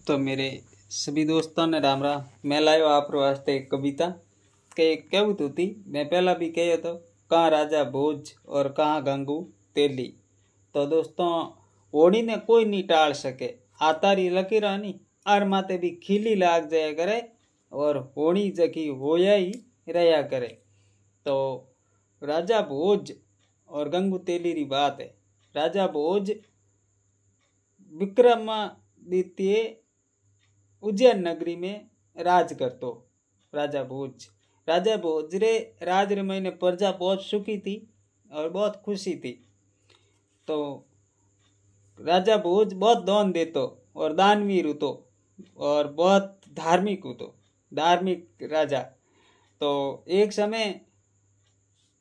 तो मेरे सभी दोस्तों ने राम राम। मैं लायो आप वास्ते एक कविता के कहूँ तो थी। मैं पहला भी कहो तो कहाँ राजा भोज और कहाँ गंगू तेली। तो दोस्तों होड़ी ने कोई नहीं टाल सके। आतारी लकीरानी आर माते भी खिली लाग जाया करे और होड़ी जकी होया ही रहा करे। तो राजा भोज और गंगू तेली री बात है। राजा भोज विक्रमादित्य उज्जैन नगरी में राज करतो। राजा भोज रे राज रे महीने प्रजा बहुत सुखी थी और बहुत खुशी थी। तो राजा भोज बहुत दान देतो और दानवीर होतो और बहुत धार्मिक होतो, धार्मिक राजा। तो एक समय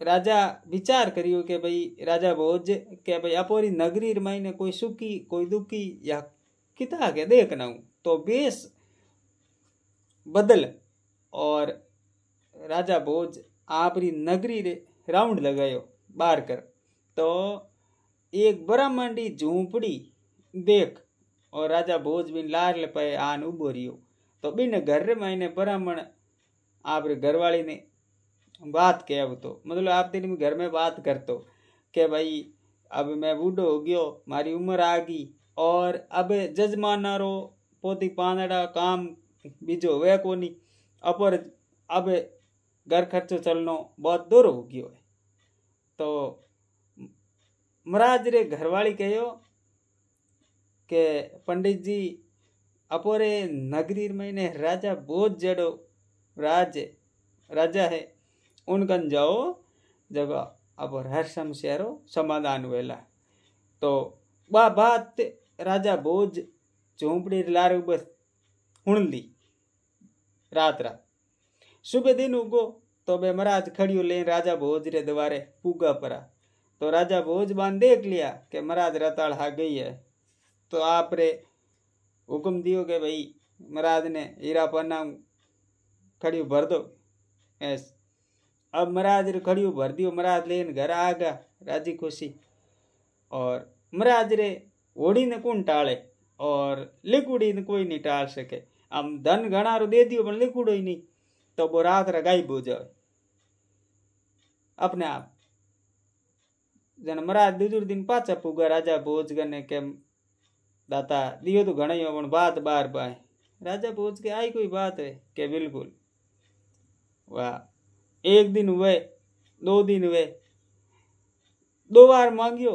राजा विचार करियो कि भाई राजा भोज के भाई अपोरी नगरी महीने कोई सुखी कोई दुखी या किता के देखना हूँ। तो बेस बदल और राजा भोज आपरी नगरी रे राउंड लगायो बार कर। तो एक ब्रह्मांडी झूंपड़ी देख और राजा भोज बिन लार ले पाए आन उबो रियो। तो बिन घर रे महीने ब्राह्मण आपरे घरवाली ने बात कह तो मतलब आप दिन में घर में बात करतो कि भाई अब मैं बूढ़ो हो गयो, मारी उम्र आ गई और अब जजमाना रो पोती पानड़ा काम बीजो वे कोनी अपर अब घर खर्चो चलनो बहुत दूर हो गयो है। तो महाराज रे घरवाली कहो के पंडित जी अपोरे नगरी महीने राजा भोज जड़ो राजा है उनकन जाओ जगह अब हर समस्या रो समाधान वेला। तो वह बात राजा भोज झोंपड़ी लारे बस हुण ली। रात सुबह दिन उगो तो बे महाराज खड़ियो ले राजा भोज रे द्वारे पूगा परा। तो राजा भोज बान देख लिया कि महाराज रताड़ आ गई है। तो आप रे हुक्म दियो कि भाई महाराज ने हीरा पन्ना खड़ियो भर दो। ऐस अब महाराज रे खड़ियो भर दियो। महाराज लेन घर आ गया राजी खुशी। और महाराज रे होड़ी ने कौन टाले और लिकुड़ी ने कोई नहीं टाल सके। आम धन घना रो दे दियो पर लिकुड़ो ही नहीं। तो वो रात गायब हो जाए अपने आप। जन महाराज दूसरे दिन पाचा पुगा राजा भोज गने के दाता दियो तो घना ही हो बात बार बाय। राजा भोज के आई कोई बात है के बिल्कुल। वाह एक दिन हुए, दो दिन हुए, दो बार मांगियो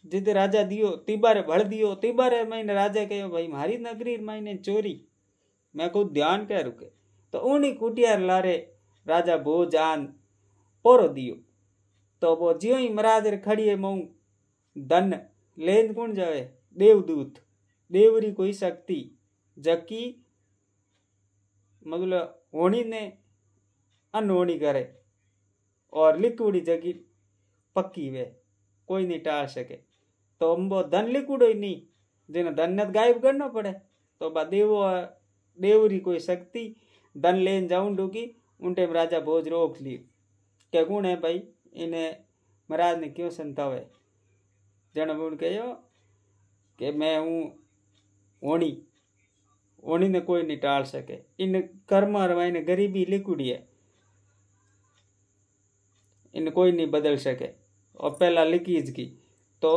जिते राजा दियो तीबारे भड़ दियो। तीबारे महीने राजा कहो भाई मारी नगरी महीने चोरी मैं को ध्यान कह रुके। तो उन्हीं कुटियार लारे राजा भोज आन पोरो दियो। तो वो जियो ही महाराज रे खड़िए मऊ धन लेन कौन जावे देवदूत देवरी कोई शक्ति जकी मतलब होनी ने अनहोनी करे और लिकुड़ी जगी पक्की वे कोई नहीं टाल सके। तो वो धन लिकुड़ो ही नहीं जिन्हें धन गायब करना पड़े। तो बा देवरी कोई शक्ति धन लेन जाऊं डूकी उन टाइम राजा भोज रोक ली क्या गुण है भाई इन्हें महाराज ने क्यों संतावे। जन उन कहो कि मैं हूँ होनी होनी ने कोई नहीं टाल सके। इन कर्म ने गरीबी लिकुड़ी है इन कोई नहीं बदल सके और पहला लिखीज की। तो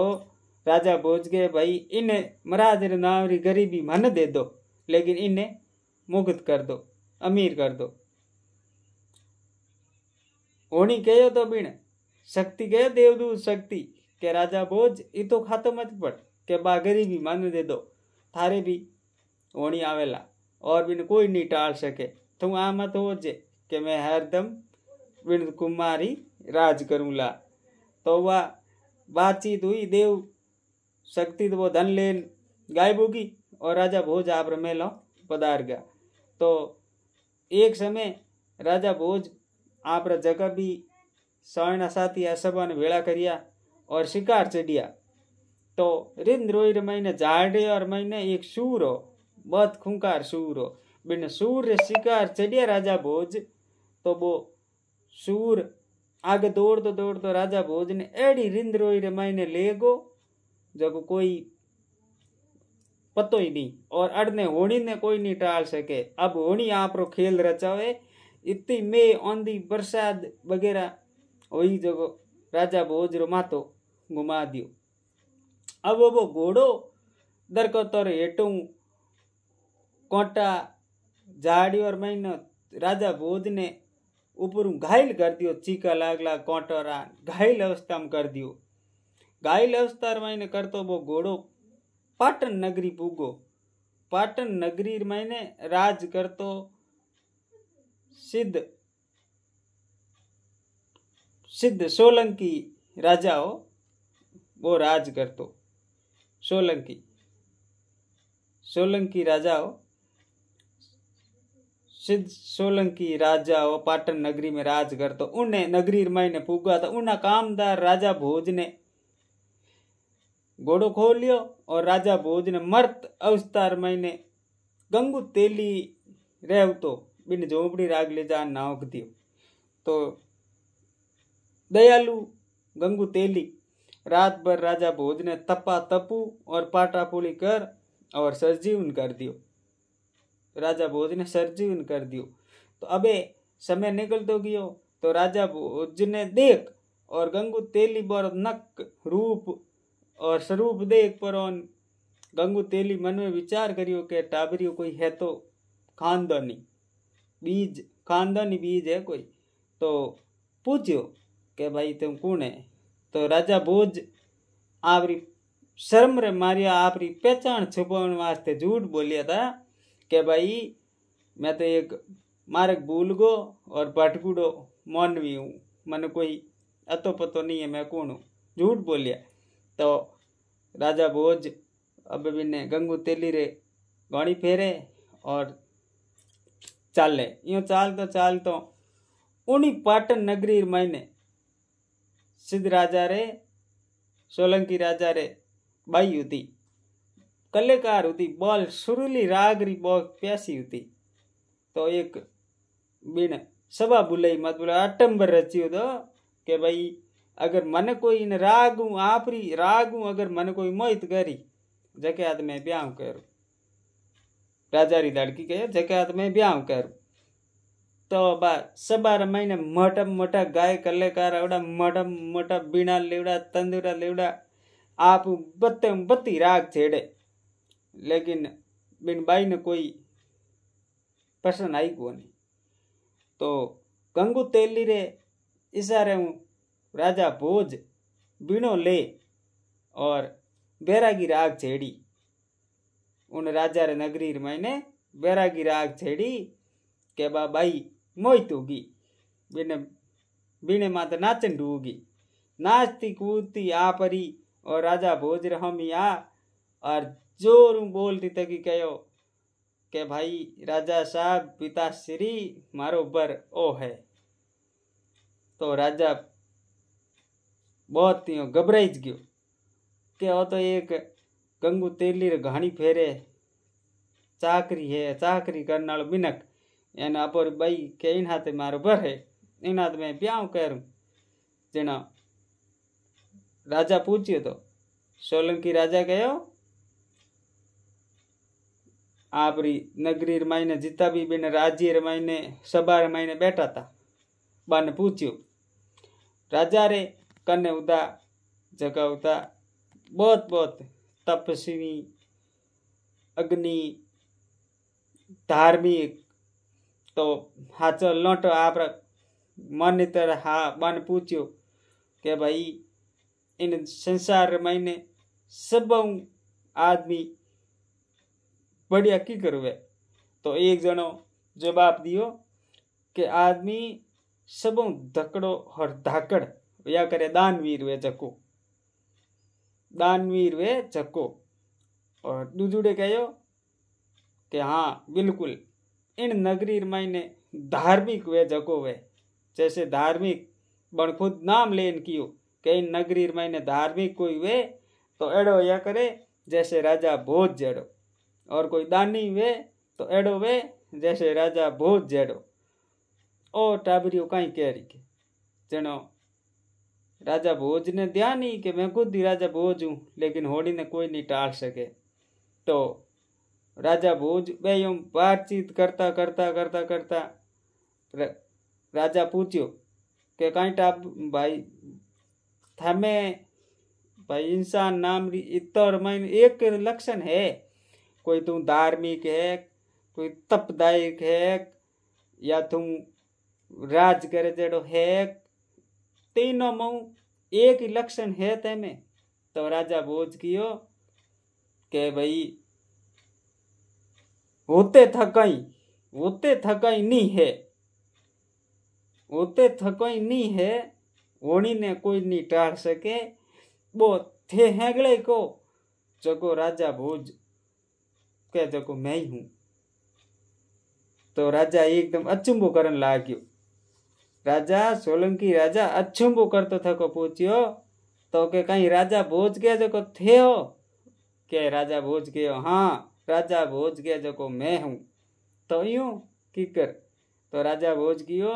राजा भोज गए भाई इन्हें महाराज रे नाम री गरीबी मन दे दो लेकिन इन्हें मुक्त कर दो अमीर कर दो। होनी कहो तो बिन शक्ति गए देवदूत शक्ति के राजा भोज इतो खातो मत पड़ के बा गरीबी मन दे दो थारे भी होनी आवेला और बिन कोई नहीं टाल सके। तुम आ मत हो जे कि मैं हरदम बिन कुमारी राज करूंला। तो वह बातचीत हुई देव शक्ति तो वो धन लेन गायब होगी और राजा भोज आप मेलो पधार गया। तो एक समय राजा भोज आप जगह भी सवर्ण साथी सभा ने भेड़ा करिया और शिकार चढ़िया। तो रिंद रोई महीने झाड़े और महीने एक सूर हो बहुत खूंखार सूर हो बिन सूर रे शिकार चढ़िया राजा भोज। तो वो सूर आगे दौड़ तो राजा भोज ने एड़ी रिंद रोई रे महीने ले गो जब कोई पतो ही नहीं, और अड़ने होनी ने कोई नहीं टाल सके। अब होनी आप रो खेल रचावे, इतनी में आंधी बरसात वगैरह वही जगह राजा भोज रो मातो घुमा दियो। अब वो घोड़ो दरकतर हेठू कोटा झाड़ी और महीनो राजा भोज ने ऊपर घायल कर दियो, चीका लागला कोटरा घायल अवस्था में कर दियो। घायल अवस्था मैंने करतो वो घोड़ो पाटन नगरी पूगो। पाटन नगरी मैंने राज करतो सिद्ध सिद्ध सोलंकी राजा हो, वो राज करतो। सोलंकी राजा हो, सिद्ध सोलंकी राजा हो, पाटन नगरी में राज करतो। उन्हें नगरी मैंने पूगा था। उन्हें कामदार राजा भोज ने घोड़ो खोल लियो और राजा भोज ने मर्त अवस्था मैंने गंगू तेली रह तो बिन झोपड़ी राग ले जा नावक दियो। तो दयालु गंगू तेली रात भर राजा भोज ने तपा तपू और पाटापुली कर और सरजीवन कर दियो। राजा भोज ने सरजीवन कर दियो। तो अबे समय निकल तो गयो, तो राजा भोज ने देख और गंगू तेली बर नक रूप और स्वरूप देख पर गंगू तेली मन में विचार करियो के टाबरियो कोई है तो खानदानी बीज है कोई। तो पूछियो के भाई तुम कौन है। तो राजा भोज आपरी शर्म रे मारिया आपरी पहचान छुपाने वास्ते झूठ बोलिया था कि भाई मैं तो एक मार्ग भूल गो और भटकुड़ो मानवी हूँ, मन कोई अतो पतो नहीं है मैं कौन हूँ, झूठ बोलिया। तो राजा भोज अब बिने गंगू तेली रे गाड़ी फेरे और चाले। यूं चाल तो उन्हीं पाटन नगरी मैंने सिद्ध राजा रे सोलंकी राजा रे बाई होती, कलेकार होती, बोल सुरीली रागरी बहुत प्यासी होती। तो एक बिन सभा बुलाई मत बोला अटंबर रचियो तो के भाई अगर मन कोई न रागू आपरी रागू अगर मन कोई मोहित करी जके हाथ में ब्याह करू। राजा री लड़की कहे जके हाथ में ब्याह करू। तो बा सबार महीने मोटा मोटा गाय कलेकार एवड़ा मोटा मोटा बीणा लेवड़ा तंदूरा लेवड़ा आप बत्ती राग छेड़े, लेकिन बिन बाई ने कोई पसंद आई को नहीं। तो गंगू तेली रे इशारे हूँ राजा भोज बीणो ले और बैरागी राग छेड़ी। उन राजा रे नगरी मैंने बैरागी राग छेड़ी के बाई मोहित होगी, बीने माता नाचन डूगी, नाचती कूदती आपरी और राजा भोज हम आ और जोर बोलती तकी कहो के भाई राजा साहब पिता श्री मारो बर ओ है। तो राजा बहुत घबराई गयो के ओ तो एक गंगू तेली रे घाणी फेरे चाकरी है, चाकरी करने वालो बिनक एना अपोर बाई के इन हाथे मारो बर है, इन हाथ में ब्याह करूं। जना राजा पूछियो तो सोलंकी राजा कहो आपरी नगरी रमाईने जिता भी बिन राज्य रमाईने सभा रमाईने बैठा था बाने पूछियो। राजा रे कने उदा जगह उदा बहुत बहुत तपस्वी अग्नि धार्मिक तो हाचो लोटो आप मन तरह हा बन पूछ्यो के भाई इन संसार मैंने सब आदमी बढ़िया की करवे। तो एक जनो जवाब दियो के आदमी सब धकड़ो और धाकड़ या करे दानवीर वे जको, दानवीर वे जको। और दूजुड़े कहो कि हाँ बिल्कुल इन नगरी मैंने धार्मिक वे जको वे, जैसे धार्मिक बन खुद नाम लेन कियो कि इन नगरी मैंने धार्मिक कोई वे तो एड़ो या करे जैसे राजा भोज जेड़ो, और कोई दानी वे तो एड़ो वे जैसे राजा भोज जेड़ो। ओ टाबरियो कहीं कह रही के जनो राजा भोज ने ध्यान ही कि मैं खुद ही राजा भोज हूँ, लेकिन होड़ी ने कोई नहीं टाल सके। तो राजा भोज बे बातचीत करता करता करता करता राजा पूछ्यो के कहीं टाप भाई थमे भाई इंसान नाम री इतर मन एक लक्षण है, कोई तू धार्मिक है, कोई तपदायक है, या तू राज करे जेड़ो है, तीनों मऊ एक ही लक्षण है तेमे। तो राजा भोज कियो के भाई होते थकाई नहीं है, होते थकाई नहीं है, होनी ने कोई नहीं टाल सके, वो थे हैगले को जको राजा भोज के जको मैं ही हूं। तो राजा एकदम अचंबो करन लाग्यो। राजा सोलंकी राजा अचंबो करतो थको पूछ्यो तो के कहीं राजा भोज के जको थे हो? के राजा भोज के हाँ राजा भोज के जको मैं हूं। तो यूं की कर? तो राजा भोज कियो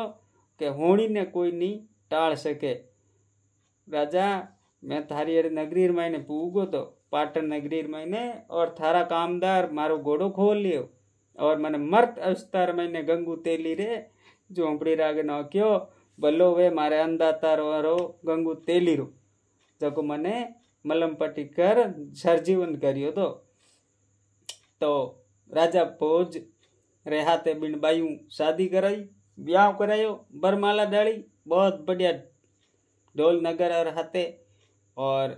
के होनी ने कोई नहीं टाल सके। राजा मैं थारी अरे नगरी मैंने पूगो तो पाटन नगरी मैंने, और थारा कामदार मारो घोड़ो खोल लियो, और मैंने मर्त अवस्तर मैंने गंगू तेली रे झोंपड़ी राग न क्यो बल्लो वे मारे अंदाता रो गंगू तेली रो जको मने मलम पट्टी कर सरजीवन करियो। तो राजा भोज रे हाथे बिन बायू शादी कराई, ब्याह करायो, बरमाला डाली, बहुत बढ़िया ढोल नगर और हाथे। और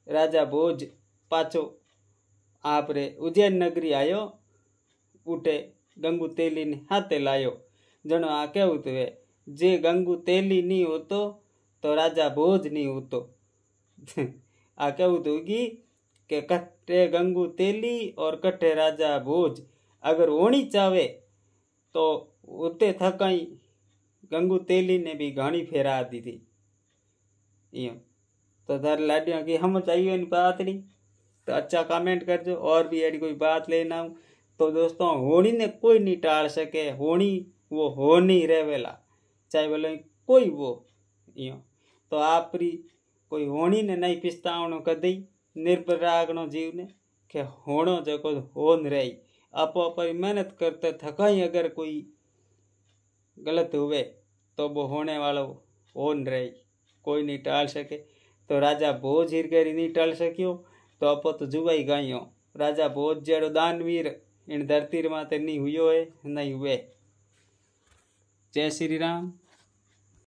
राजा भोज पाछो आप रे उज्जैन नगरी आयो, उठे गंगू तेली ने हाथे लायो। जनो आ कहूं तो जे गंगू तेली नहीं होतो तो राजा भोज नहीं होतो। आ कहूं तो के कट्टे गंगू तेली और कट्टे राजा भोज अगर होनी चाहे तो उते थकाई गंगू तेली ने भी घणी फेरा दी थी। तो थारे लाडिया की हम चाहिए इन बात नहीं तो अच्छा कमेंट करजो। और भी ऐसी कोई बात लेना हो तो दोस्तों होनी ने कोई नहीं टाल सके, होनी वो हो नहीं रहेला, चाहे बोले कोई वो यो। तो आप कोई होनी ने नहीं पिस्तावनो कदी, निर्भर राखनो जीव ने के होनो जको होन रही। आपो अपनी मेहनत करते थकाई अगर कोई गलत हुए तो वो होने वाला होन रही, कोई नहीं टाल सके। तो राजा भोज हिरगरी नहीं टाल सकियो तो आपो तो जुवाई गाइयो। राजा भोज जेड़ो दानवीर इन धरती माते नहीं हुयो है, नहीं हुए। जय श्री राम।